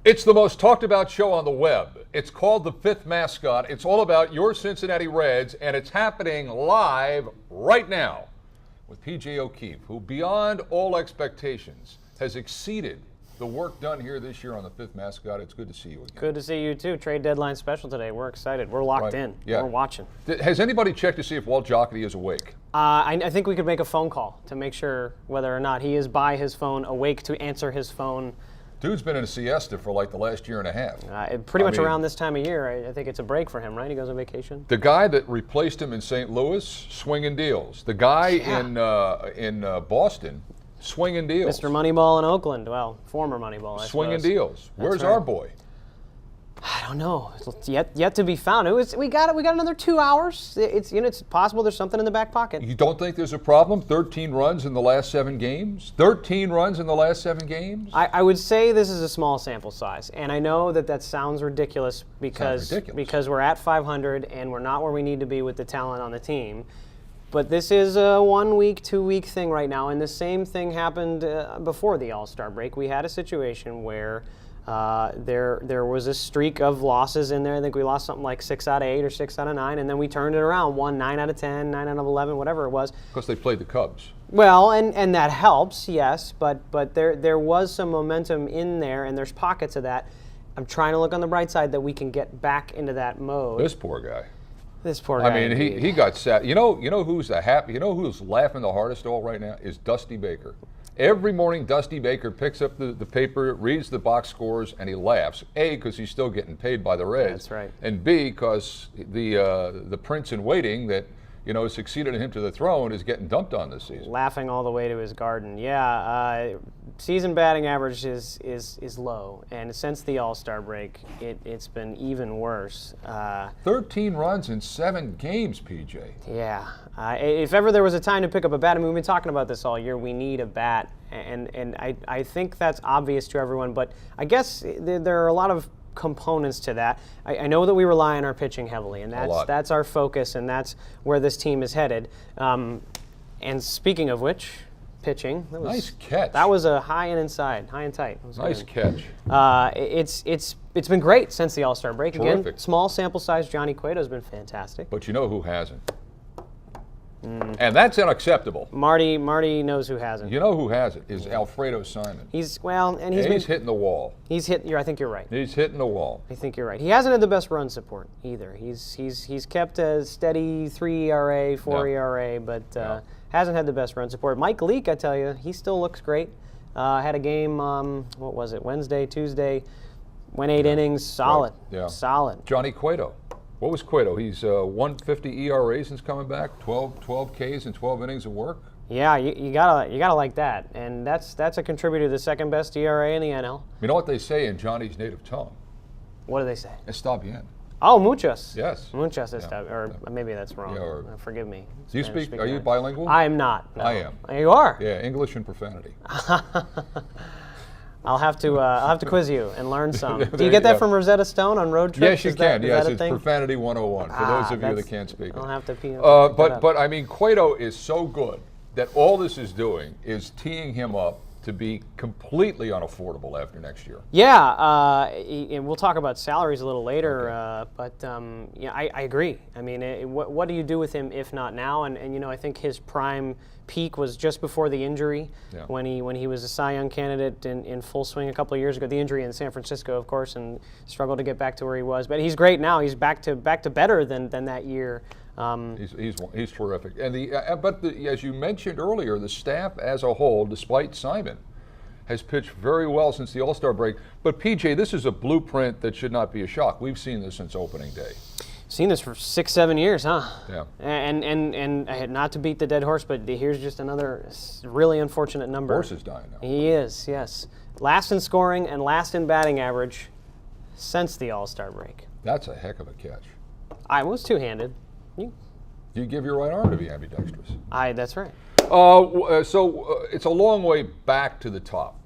It's the most talked about show on the web. It's called The Fifth Mascot. It's all about your Cincinnati Reds, and it's happening live right now with P.J. O'Keefe, who beyond all expectations has exceeded the work done here this year on The Fifth Mascot. It's good to see you again. Good to see you too. Trade deadline special today. We're excited. We're locked in. Yeah. We're watching. Has anybody checked to see if Walt Jocketty is awake? I think we could make a phone call to make sure whether or not he is by his phone, awake to answer his phone. Dude's been in a siesta for like the last year and a half. Pretty much around this time of year, I think it's a break for him, right? He goes on vacation. The guy that replaced him in St. Louis, swinging deals. The guy in Boston, swinging deals. Mr. Moneyball in Oakland, well, former Moneyball, I swinging suppose. deals. Where's right. our boy? I don't know. It's yet to be found. We got another 2 hours. It's possible there's something in the back pocket. You don't think there's a problem? 13 runs in the last 7 games? 13 runs in the last 7 games? I would say this is a small sample size, and I know that sounds ridiculous because we're at 500 and we're not where we need to be with the talent on the team. But this is a 1 week, 2 week thing right now, and the same thing happened before the All-Star break. We had a situation where there was a streak of losses in there. I think we lost something like 6 out of 8 or 6 out of 9, and then we turned it around, won 9 out of 10, 9 out of 11, whatever it was. Because they played the Cubs. Well, and that helps, yes, but there was some momentum in there, and there's pockets of that. I'm trying to look on the bright side that we can get back into that mode. This poor guy. This poor guy. I mean, he got sad. You know who's who's laughing the hardest of all right now is Dusty Baker. Every morning, Dusty Baker picks up the paper, reads the box scores, and he laughs. A, because he's still getting paid by the Reds. That's right. And B, because the prince in waiting that succeeded him to the throne is getting dumped on this season. Laughing all the way to his garden. Yeah, season batting average is low, and since the All-Star break, it's been even worse. 13 runs in 7 games, PJ. Yeah. If ever there was a time to pick up a bat, I mean, we've been talking about this all year, we need a bat, and I think that's obvious to everyone, but I guess there are a lot of components to that. I know that we rely on our pitching heavily, and that's our focus, and that's where this team is headed. And speaking of which, pitching. Nice catch. That was a high and inside, high and tight. Nice catch. It's been great since the All-Star break. Terrific. Again, small sample size. Johnny Cueto's been fantastic. But you know who hasn't? And that's unacceptable. Marty knows who hasn't. You know who hasn't is Alfredo Simon. He's hitting the wall. I think you're right. He's hitting the wall. I think you're right. He hasn't had the best run support either. He's kept a steady 3 ERA, 4 ERA, but hasn't had the best run support. Mike Leake, I tell you, he still looks great. Had a game, what was it, Wednesday, Tuesday, went 8 innings, solid. Right. Yeah. Solid. Johnny Cueto. What was Cueto? He's 150 ERA since coming back, 12 Ks and 12 innings of work. Yeah, you gotta like that, and that's a contributor to the second best ERA in the NL. You know what they say in Johnny's native tongue? What do they say? Está bien. Oh, muchos. Yes. Muchos está, or maybe that's wrong. Yeah, or, forgive me. Do you speak? Are you bilingual? I am not. No. I am. You are. Yeah, English and profanity. I'll have to quiz you and learn some. Do you get that from Rosetta Stone on road trips? Yes, you can. Yes, it's thing? Profanity 101 for those of you that can't speak. I'll have to but I mean, Cueto is so good that all this is doing is teeing him up to be completely unaffordable after next year. Yeah, and we'll talk about salaries a little later, but I agree. I mean, what do you do with him if not now? And I think his prime peak was just before the injury, when he was a Cy Young candidate in full swing a couple of years ago. The injury in San Francisco, of course, and struggled to get back to where he was. But he's great now. He's back to better than that year. He's terrific. And but as you mentioned earlier, the staff as a whole, despite Simon, has pitched very well since the All-Star break. But PJ, this is a blueprint that should not be a shock. We've seen this since opening day. Seen this for 6-7 years, huh? Yeah. And I had not to beat the dead horse, but here's just another really unfortunate number. Horse is dying now. He is, yes. Last in scoring and last in batting average since the All-Star break. That's a heck of a catch. I was two-handed. Do you give your right arm to be ambidextrous? That's right. So it's a long way back to the top.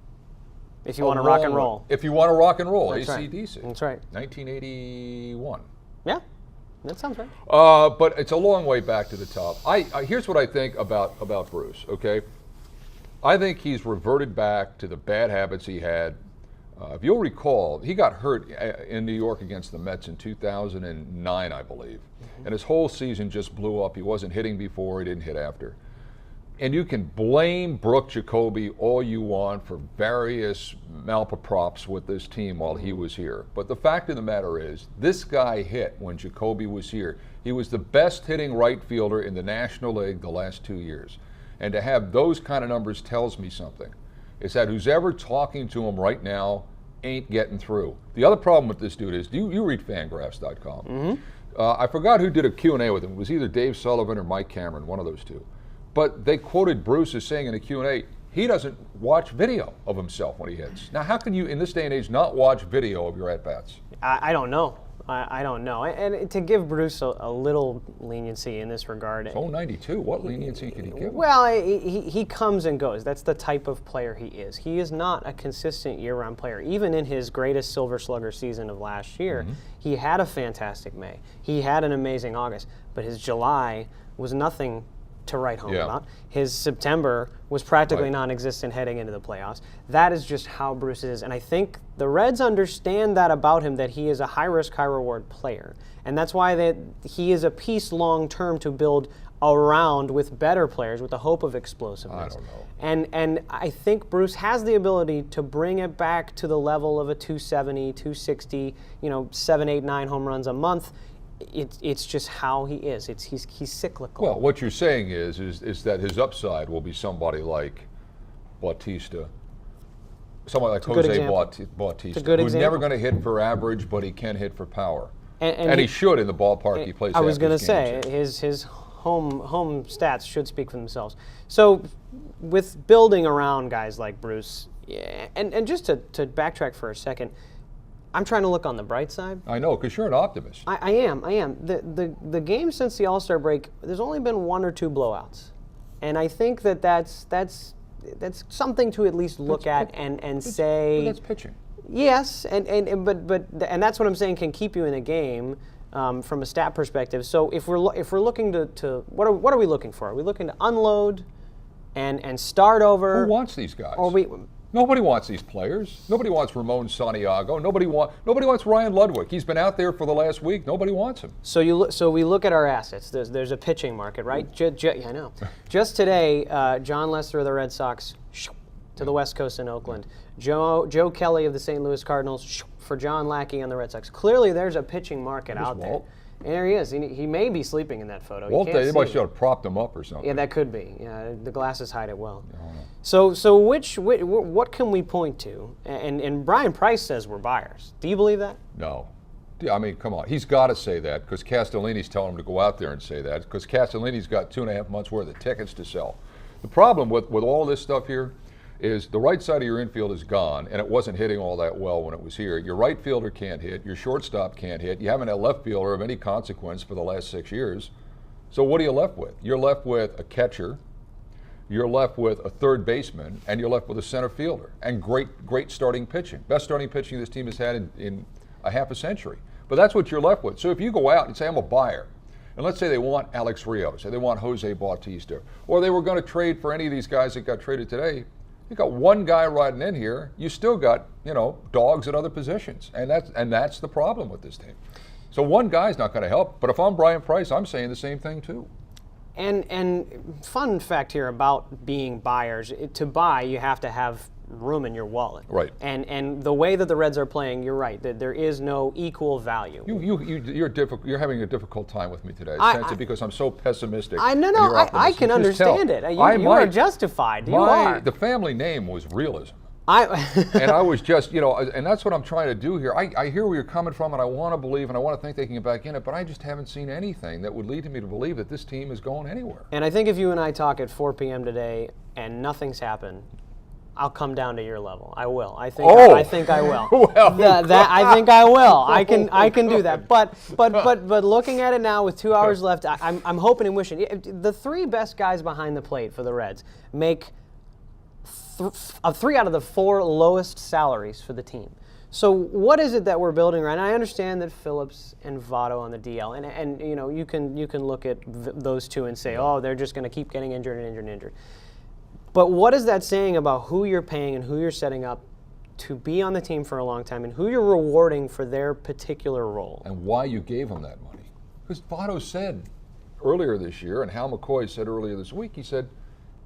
If you want to rock and roll. If you want to rock and roll, That's AC/DC. Right. That's right. 1981. Yeah, that sounds right. But it's a long way back to the top. Here's what I think about Bruce, okay? I think he's reverted back to the bad habits he had If you'll recall, he got hurt in New York against the Mets in 2009, I believe. And his whole season just blew up. He wasn't hitting before, he didn't hit after. And you can blame Brooke Jacoby all you want for various malprops with this team while he was here. But the fact of the matter is, this guy hit when Jacoby was here. He was the best hitting right fielder in the National League the last 2 years. And to have those kind of numbers tells me something. It's that who's ever talking to him right now ain't getting through. The other problem with this dude is, you read Fangraphs.com. Mm-hmm. I forgot who did a Q&A with him. It was either Dave Sullivan or Mike Cameron, one of those two. But they quoted Bruce as saying in a Q&A, he doesn't watch video of himself when he hits. Now, how can you, in this day and age, not watch video of your at-bats? I don't know. I don't know. And to give Bruce a little leniency in this regard. It's 92. What leniency can he give him? Well, he comes and goes. That's the type of player he is. He is not a consistent year-round player. Even in his greatest Silver Slugger season of last year, he had a fantastic May. He had an amazing August. But his July was nothing to write home about. His September was practically non-existent heading into the playoffs. That is just how Bruce is. And I think the Reds understand that about him, that he is a high-risk, high-reward player. And that's why he is a piece long-term to build around with better players with the hope of explosiveness. I don't know. And I think Bruce has the ability to bring it back to the level of a 270, 260, 7, 8, 9 home runs a month. It's just how he is. He's cyclical. Well, what you're saying is that his upside will be somebody like Bautista, somebody like Jose Bautista, who's never going to hit for average, but he can hit for power, and he should in the ballpark he plays. I was going to say his home stats should speak for themselves. So, with building around guys like Bruce, and just to backtrack for a second. I'm trying to look on the bright side. I know, because you're an optimist. I am. The game since the All-Star break, there's only been 1 or 2 blowouts. And I think that's something to at least look at and say. But that's pitching. Yes, and that's what I'm saying can keep you in a game from a stat perspective. So if we're looking to what are we looking for? Are we looking to unload and start over? Who wants these guys? Or Nobody wants these players. Nobody wants Ramon Santiago. Nobody wants Ryan Ludwig. He's been out there for the last week. Nobody wants him. So we look at our assets. There's a pitching market, right? I know. Just today, John Lester of the Red Sox to the West Coast in Oakland. Joe Kelly of the St. Louis Cardinals for John Lackey on the Red Sox. Clearly, there's a pitching market out there. And there he is. He may be sleeping in that photo. They might should have propped him up or something. Yeah, that could be. Yeah, the glasses hide it well. So what can we point to? And Brian Price says we're buyers. Do you believe that? No. I mean, come on. He's got to say that because Castellini's telling him to go out there and say that because Castellini's got 2.5 months worth of tickets to sell. The problem with all this stuff here is the right side of your infield is gone, and it wasn't hitting all that well when it was here. Your right fielder can't hit. Your shortstop can't hit. You haven't had a left fielder of any consequence for the last 6 years. So what are you left with? You're left with a catcher. You're left with a third baseman, and you're left with a center fielder. And great starting pitching. Best starting pitching this team has had in a half a century. But that's what you're left with. So if you go out and say, I'm a buyer, and let's say they want Alex Rios, or they want Jose Bautista, or they were going to trade for any of these guys that got traded today, you got one guy riding in here. You still got, dogs at other positions, and that's the problem with this team. So one guy's not going to help. But if I'm Brian Price, I'm saying the same thing too. And fun fact here about being buyers: to buy, you have to have room in your wallet. Right. And the way that the Reds are playing, you're right. That there is no equal value. You're having a difficult time with me today, because I'm so pessimistic. I can understand it. You are justified. The family name was realism. And I was just, and that's what I'm trying to do here. I hear where you're coming from, and I want to believe, and I want to think they can get back in it, but I just haven't seen anything that would lead me to believe that this team is going anywhere. And I think if you and I talk at 4 p.m. today and nothing's happened, I'll come down to your level. I will. I think I will. I think I will. I can do that. But looking at it now with 2 hours left, I'm hoping and wishing. The 3 best guys behind the plate for the Reds make 3 out of the 4 lowest salaries for the team. So what is it that we're building around? And I understand that Phillips and Votto on the DL, and you can look at those two and say, oh, they're just going to keep getting injured. But what is that saying about who you're paying and who you're setting up to be on the team for a long time and who you're rewarding for their particular role. And why you gave him that money. Because Votto said earlier this year, and Hal McCoy said earlier this week, he said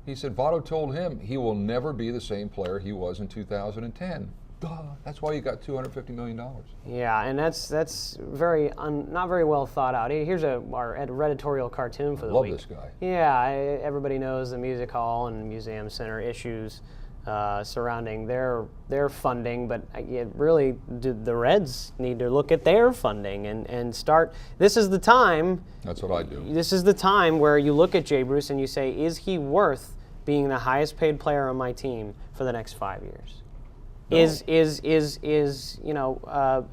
Votto told him he will never be the same player he was in 2010. Duh. That's why you got $250 million. Yeah, and that's very not very well thought out. Here's our editorial cartoon for the week. Love this guy. Yeah, everybody knows the Music Hall and Museum Center issues surrounding their funding, but really the Reds need to look at their funding and start. This is the time. That's what I do. This is the time where you look at Jay Bruce and you say, is he worth being the highest paid player on my team for the next 5 years? No.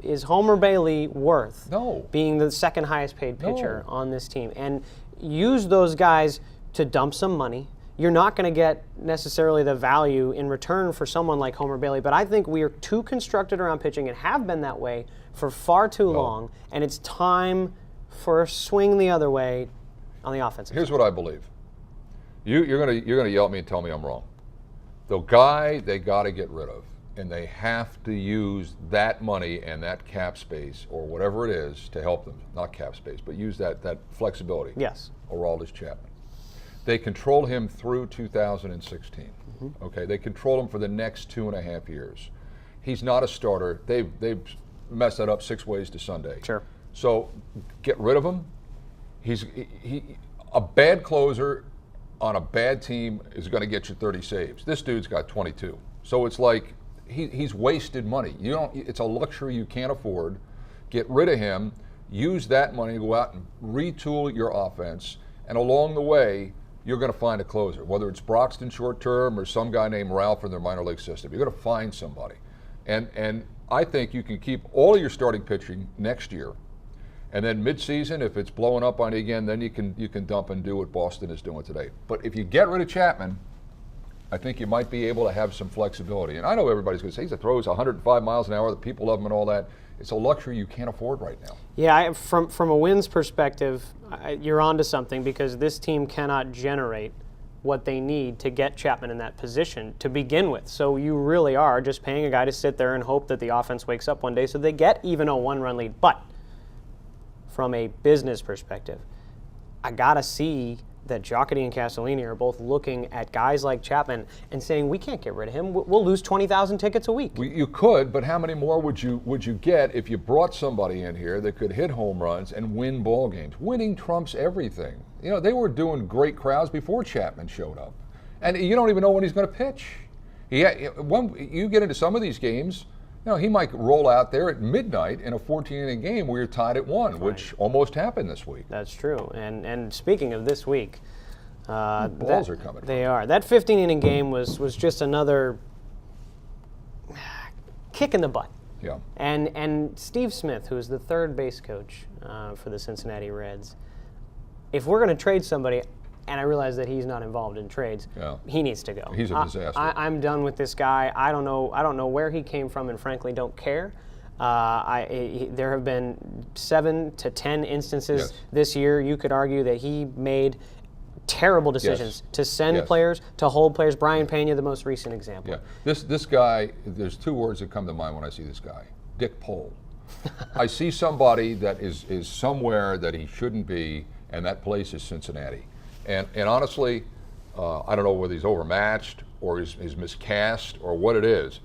Is Homer Bailey worth being the second highest paid pitcher on this team? And use those guys to dump some money. You're not going to get necessarily the value in return for someone like Homer Bailey, but I think we are too constructed around pitching and have been that way for far too long, and it's time for a swing the other way on the offensive Here's side. what I believe. You're gonna yell at me and tell me I'm wrong. The guy they got to get rid of, and they have to use that money and that cap space or whatever it is to help them, not cap space, but use that flexibility. Yes. Aroldis Chapman. They control him through 2016. Mm-hmm. Okay, they control him for the next 2.5 years. He's not a starter. They've messed that up 6 ways to Sunday. Sure. So get rid of him. A bad closer on a bad team is going to get you 30 saves. This dude's got 22. So it's like he's wasted money. It's a luxury you can't afford. Get rid of him. Use that money to go out and retool your offense. And along the way, you're going to find a closer, whether it's Broxton short term or some guy named Ralph in their minor league system. You're going to find somebody. And I think you can keep all of your starting pitching next year. And then midseason, if it's blowing up on you again, then you can dump and do what Boston is doing today. But if you get rid of Chapman, I think you might be able to have some flexibility. And I know everybody's going to say he throws 105 miles an hour, the people love him and all that. It's a luxury you can't afford right now. Yeah, from a wins perspective, you're onto something because this team cannot generate what they need to get Chapman in that position to begin with. So you really are just paying a guy to sit there and hope that the offense wakes up one day so they get even a 1-run lead. But from a business perspective, I got to see that Giacotti and Castellini are both looking at guys like Chapman and saying, we can't get rid of him. We'll lose 20,000 tickets a week. You could, but how many more would you get if you brought somebody in here that could hit home runs and win ball games? Winning trumps everything. They were doing great crowds before Chapman showed up. And you don't even know when he's going to pitch. When you get into some of these games, he might roll out there at midnight in a 14-inning game where you're tied at 1, right, which almost happened this week. That's true. And speaking of this week, balls are coming. They are. That 15-inning game was just another kick in the butt. Yeah. And Steve Smith, who is the third base coach for the Cincinnati Reds, if we're going to trade somebody, and I realize that he's not involved in trades, he needs to go. He's a disaster. I'm done with this guy. I don't know where he came from, and frankly don't care. There have been 7 to 10 instances this year. You could argue that he made terrible decisions to send players, to hold players. Brian Pena, the most recent example. Yeah. This guy, there's 2 words that come to mind when I see this guy. Dick Pole. I see somebody that is somewhere that he shouldn't be, and that place is Cincinnati. And honestly, I don't know whether he's overmatched or he's miscast or what it is,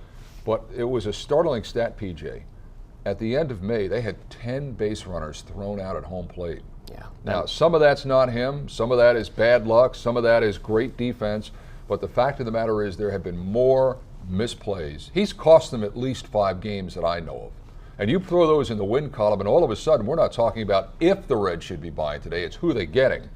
but it was a startling stat, PJ. At the end of May, they had 10 base runners thrown out at home plate. Yeah. Now, some of that's not him. Some of that is bad luck. Some of that is great defense. But the fact of the matter is there have been more misplays. He's cost them at least 5 games that I know of. And you throw those in the win column, and all of a sudden, we're not talking about if the Reds should be buying today. It's who they're getting.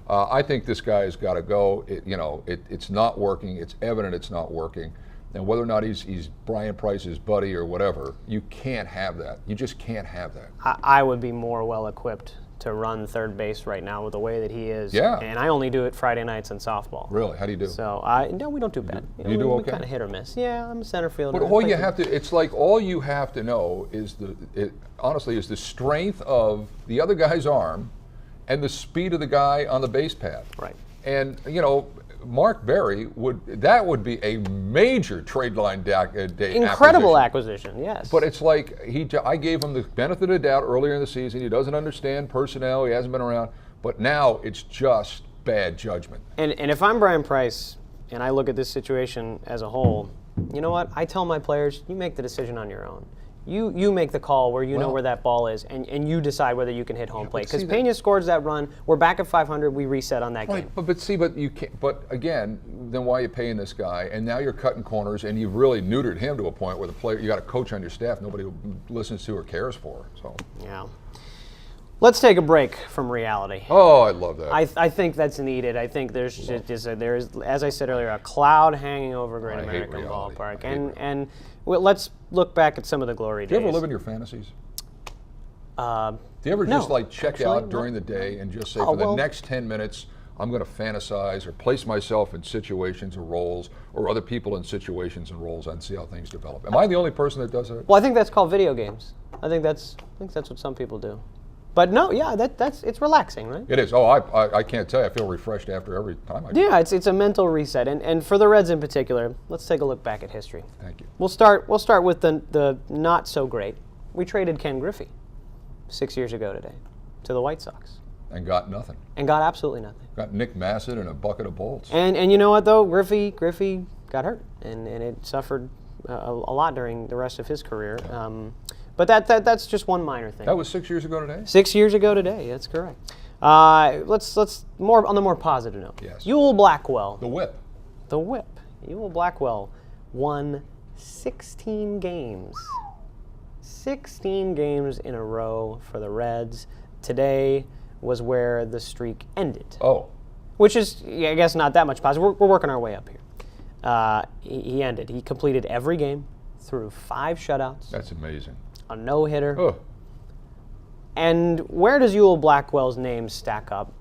I think this guy has got to go. It's not working. It's evident it's not working. And whether or not he's Brian Price's buddy or whatever, you can't have that. You just can't have that. I would be more well-equipped to run third base right now with the way that he is. Yeah. And I only do it Friday nights in softball. Really? How do you do? So, no, we don't do bad. You do okay? We kind of hit or miss. Yeah, I'm a center fielder. But all you have to, it's like all you have to know is honestly, is the strength of the other guy's arm and the speed of the guy on the base path. Right. And, Mark Berry would be a major trade line day incredible acquisition. Yes. But it's like I gave him the benefit of the doubt earlier in the season. He doesn't understand personnel. He hasn't been around. But now it's just bad judgment. And if I'm Brian Price and I look at this situation as a whole, you know what? I tell my players, you make the decision on your own. You make the call where you know where that ball is, and you decide whether you can hit home plate. Because Pena scores that run, we're back at 500, we reset on that game. But you can't. But again, then why are you paying this guy? And now you're cutting corners, and you've really neutered him to a point where the player, you got a coach on your staff nobody listens to or cares for. So yeah. Let's take a break from reality. Oh, I love that. I think that's needed. I think there's as I said earlier, a cloud hanging over Great American Ballpark, and let's look back at some of the glory days. Do you ever live in your fantasies? Do you ever just check out during the day and just say, for the next 10 minutes, I'm going to fantasize or place myself in situations or roles, or other people in situations and roles, and see how things develop? Am I the only person that does that? Well, I think that's called video games. I think that's what some people do. But no, yeah, it's relaxing, right? It is. Oh, I can't tell you. I feel refreshed after every time I do. Yeah, it's a mental reset, and for the Reds in particular, let's take a look back at history. Thank you. We'll start with the not so great. We traded Ken Griffey 6 years ago today to the White Sox. And got nothing. And got absolutely nothing. Got Nick Massett and a bucket of bolts. And you know what though, Griffey got hurt, and it suffered a lot during the rest of his career. But that's just one minor thing. That was 6 years ago today? 6 years ago today, that's correct. Let's more on the more positive note. Yes. Ewell Blackwell. The whip. The whip. Ewell Blackwell won 16 games. 16 games in a row for the Reds. Today was where the streak ended. Oh. Which is, I guess, not that much positive. We're working our way up here. He ended. He completed every game, threw 5 shutouts. That's amazing. A no-hitter. Oh. And where does Ewell Blackwell's name stack up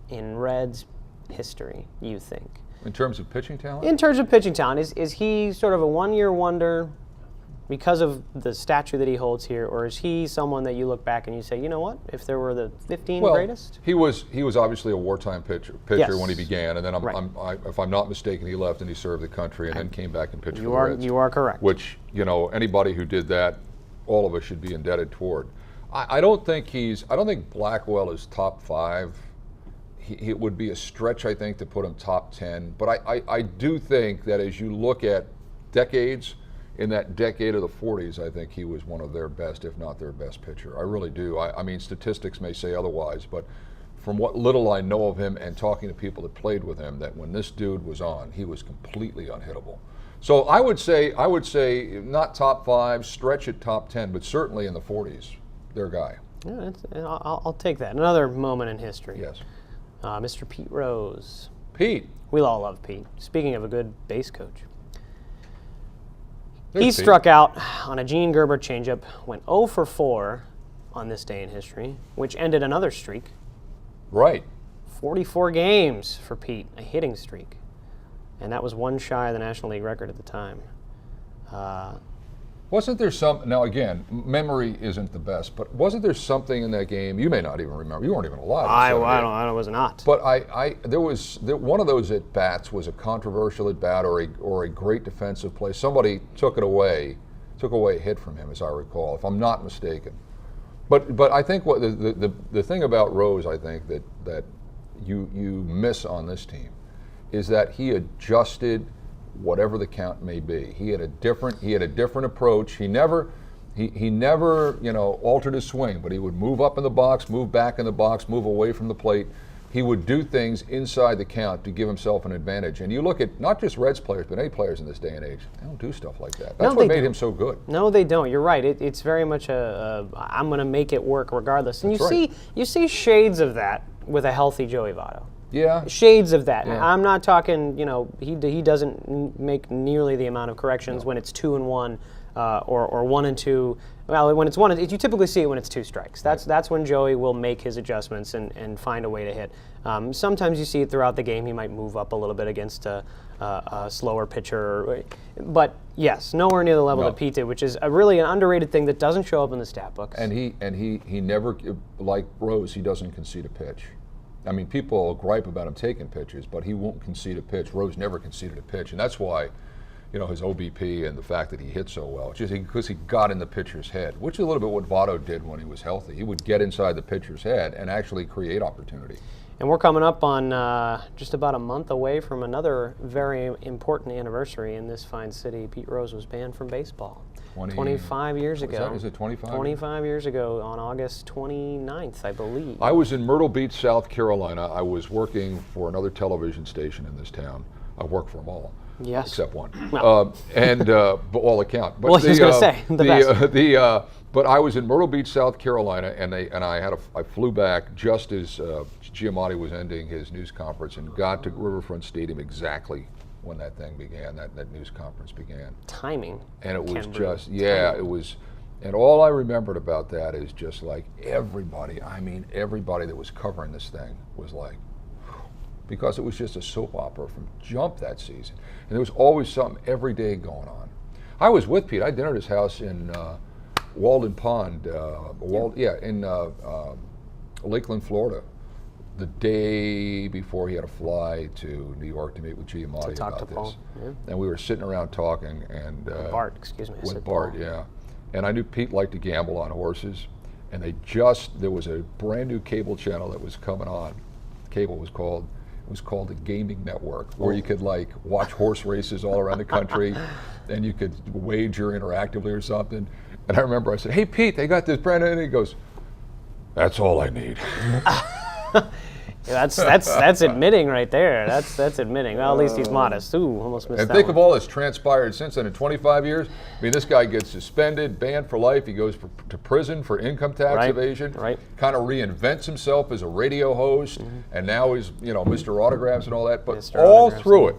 in Reds history, you think? In terms of pitching talent? In terms of pitching talent. Is he sort of a one-year wonder because of the stature that he holds here, or is he someone that you look back and you say, you know what, if there were the 15 greatest? He was obviously a wartime pitcher Yes. when he began, and then if I'm not mistaken, he left and he served the country and then came back and pitched for the Reds. You are correct. Which, anybody who did that, all of us should be indebted toward. I don't think Blackwell is top 5. It would be a stretch, I think, to put him top 10. But I do think that as you look at decades, in that decade of the 40s, I think he was one of their best, if not their best pitcher. I really do. I mean, statistics may say otherwise, but from what little I know of him and talking to people that played with him, that when this dude was on, he was completely unhittable. So I would say not top 5, stretch at top 10, but certainly in the 40s, their guy. Yeah, I'll take that. Another moment in history. Yes. Mr. Pete Rose. Pete. We all love Pete. Speaking of a good base coach. There's He Pete. struck out on a Gene Gerber changeup, went 0 for 4 on this day in history, which ended another streak. Right. 44 games for Pete, a hitting streak. And that was one shy of the National League record at the time. Wasn't there now again, memory isn't the best, but wasn't there something in that game, you may not even remember, you weren't even alive. I was not. But one of those at-bats was a controversial at-bat or a great defensive play. Somebody took away a hit from him, as I recall, if I'm not mistaken. But I think what the thing about Rose, I think that you miss on this team is that he adjusted whatever the count may be. He had a different approach. He never altered his swing, but he would move up in the box, move back in the box, move away from the plate. He would do things inside the count to give himself an advantage. And you look at not just Reds players, but any players in this day and age, they don't do stuff like that. That's what made him so good. No, they don't. You're right. It's very much I'm going to make it work regardless. And you see shades of that with a healthy Joey Votto. Yeah. Shades of that. Yeah. I'm not talking, he doesn't make nearly the amount of corrections when it's 2-1 or 1-2. Well, when it's 1, you typically see it when it's 2 strikes. That's when Joey will make his adjustments and find a way to hit. Sometimes you see it throughout the game. He might move up a little bit against a slower pitcher. But yes, nowhere near the level that Pete did, which is really an underrated thing that doesn't show up in the stat books. And he never, like Rose, he doesn't concede a pitch. I mean, people gripe about him taking pitches, but he won't concede a pitch. Rose never conceded a pitch, and that's why, his OBP and the fact that he hit so well, just because he got in the pitcher's head, which is a little bit what Votto did when he was healthy. He would get inside the pitcher's head and actually create opportunity. And we're coming up on just about a month away from another very important anniversary in this fine city. Pete Rose was banned from baseball 25 years ago. Is it 25? 25 years ago on August 29th, I believe. I was in Myrtle Beach, South Carolina. I was working for another television station in this town. I work for them all. Yes. Except one. Well. But all account. But well, I was going to say, the best. But I was in Myrtle Beach, South Carolina, and I flew back just as Giamatti was ending his news conference and got to Riverfront Stadium exactly when that thing began, that news conference began. Timing. And it was just, it was, and all I remembered about that is just like everybody that was covering this thing was like, because it was just a soap opera from jump that season. And there was always something every day going on. I was with Pete. I had dinner at his house in Walden Pond, in Lakeland, Florida, the day before he had to fly to New York to meet with Giamatti about this. Paul. Yeah. And we were sitting around talking, and Bart, excuse me. With Bart, Paul. Yeah. And I knew Pete liked to gamble on horses, and there was a brand new cable channel that was coming on. Cable was called the Gaming Network, where you could like watch horse races all around the country, and you could wager interactively or something. And I remember I said, "Hey Pete, they got this brand new," and he goes, "That's all I need." That's admitting right there. That's admitting. Well, at least he's modest. Ooh, almost missed that. And think one. of all that's transpired since then in 25 years. I mean, this guy gets suspended, banned for life. He goes to prison for income tax evasion. Right. Kind of reinvents himself as a radio host, and now he's Mr. Autographs and all that. But Mr. all Autographs, through it,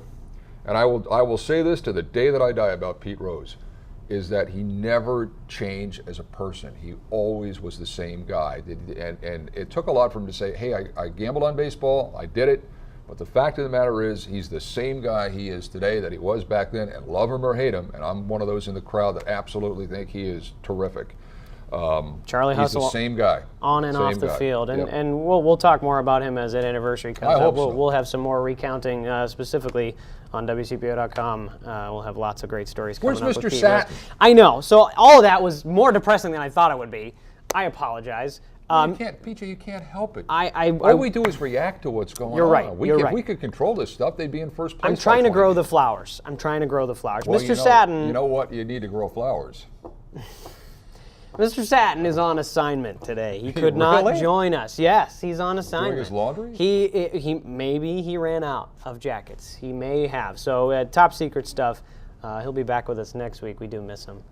and I will say this to the day that I die about Pete Rose, is that he never changed as a person. He always was the same guy. And it took a lot for him to say, hey, I gambled on baseball, I did it, but the fact of the matter is he's the same guy he is today that he was back then, and love him or hate him, and I'm one of those in the crowd that absolutely think he is terrific. Charlie Hustle, he's the same guy. On and off the field. And we'll talk more about him as that anniversary comes up. We'll have some more recounting specifically on WCPO.com. We'll have lots of great stories coming up. Where's with Mr. Pete Satin? Rose. I know. So all of that was more depressing than I thought it would be. I apologize. PJ, you can't help it. All we do is react to what's going on. You're right. If we could control this stuff, they'd be in first place. I'm trying to grow the flowers. Well, Mr. Satin. You know what? You need to grow flowers. Mr. Satin is on assignment today. He could not join us. Yes, he's on assignment. Doing his laundry? He ran out of jackets. He may have. So top secret stuff. He'll be back with us next week. We do miss him.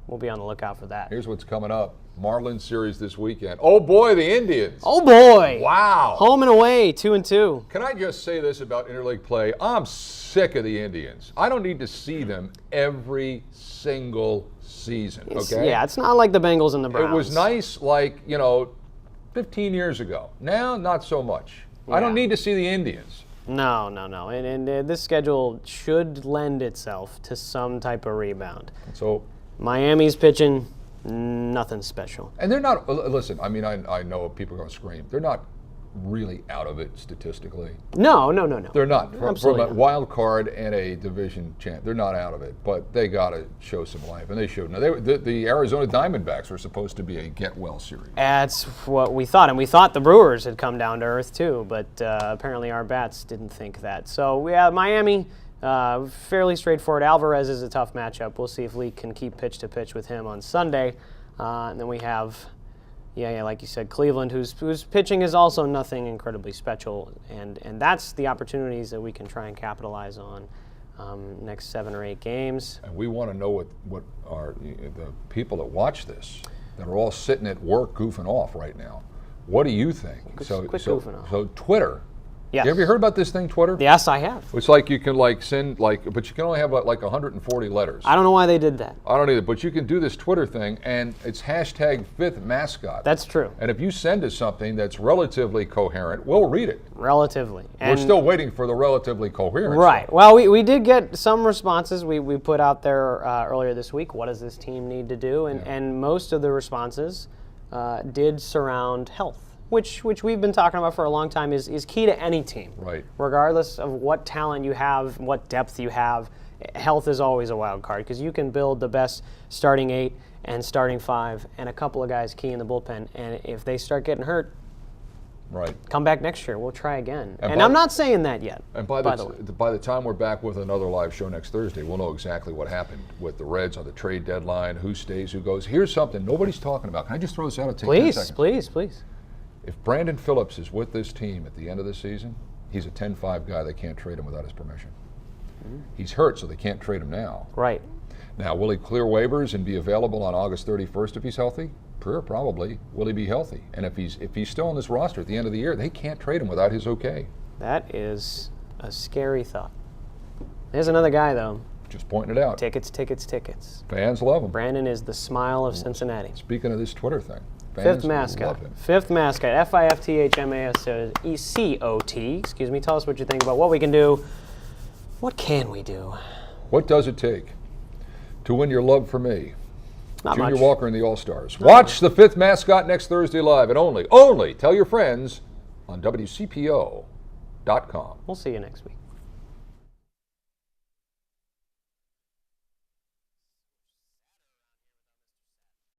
We'll be on the lookout for that. Here's what's coming up. Marlins series this weekend. Oh boy, the Indians. Oh boy. Wow. Home and away, 2-2. Can I just say this about interleague play? I'm sick of the Indians. I don't need to see them every single season, okay? Yeah, it's not like the Bengals and the Browns. It was nice 15 years ago. Now, not so much. Yeah. I don't need to see the Indians. No. And this schedule should lend itself to some type of rebound. So Miami's pitching, nothing special. And they're not, listen, I mean, I know people are going to scream. They're not really out of it statistically. No. They're not. Absolutely From a wild card and a division champ, they're not out of it. But they got to show some life, and they showed. Now, the Arizona Diamondbacks were supposed to be a get-well series. That's what we thought, and we thought the Brewers had come down to earth too, but apparently our bats didn't think that. So we have Miami, fairly straightforward. Alvarez is a tough matchup. We'll see if Lee can keep pitch-to-pitch with him on Sunday. And then we have... Yeah, like you said, Cleveland, whose pitching is also nothing incredibly special, and that's the opportunities that we can try and capitalize on next 7 or 8 games. And we want to know what are the people that watch this, that are all sitting at work goofing off right now. What do you think? Quit goofing off. So Twitter. Yes. Have you heard about this thing, Twitter? Yes, I have. It's like you can send but you can only have 140 letters. I don't know why they did that. I don't either, but you can do this Twitter thing, and it's hashtag 5th Mascot. That's true. And if you send us something that's relatively coherent, we'll read it. Relatively. We're still waiting for the relatively coherent Right. stuff. Well, we did get some responses. We put out there earlier this week, what does this team need to do? And most of the responses did surround health which we've been talking about for a long time, is key to any team. Right. Regardless of what talent you have, what depth you have, health is always a wild card because you can build the best starting 8 and starting 5 and a couple of guys key in the bullpen. And if they start getting hurt, right, come back next year. We'll try again. And I'm not saying that yet. And by the time we're back with another live show next Thursday, we'll know exactly what happened with the Reds on the trade deadline, who stays, who goes. Here's something nobody's talking about. Can I just throw this out? It'll take 10 seconds. Please. If Brandon Phillips is with this team at the end of the season, he's a 10-5 guy. They can't trade him without his permission. He's hurt, so they can't trade him now. Right. Now, will he clear waivers and be available on August 31st if he's healthy? Probably. Will he be healthy? And if he's still on this roster at the end of the year, they can't trade him without his okay. That is a scary thought. There's another guy, though. Just pointing it out. Tickets. Fans love him. Brandon is the smile of Cincinnati. Speaking of this Twitter thing, Fifth Mascot. Fifth Mascot. FIFTHMASCOT. Excuse me. Tell us what you think about what we can do. What can we do? What does it take to win your love for me? Not Junior much. Walker and the All-Stars. Watch the Fifth Mascot next Thursday live, and only tell your friends on WCPO.com. We'll see you next week.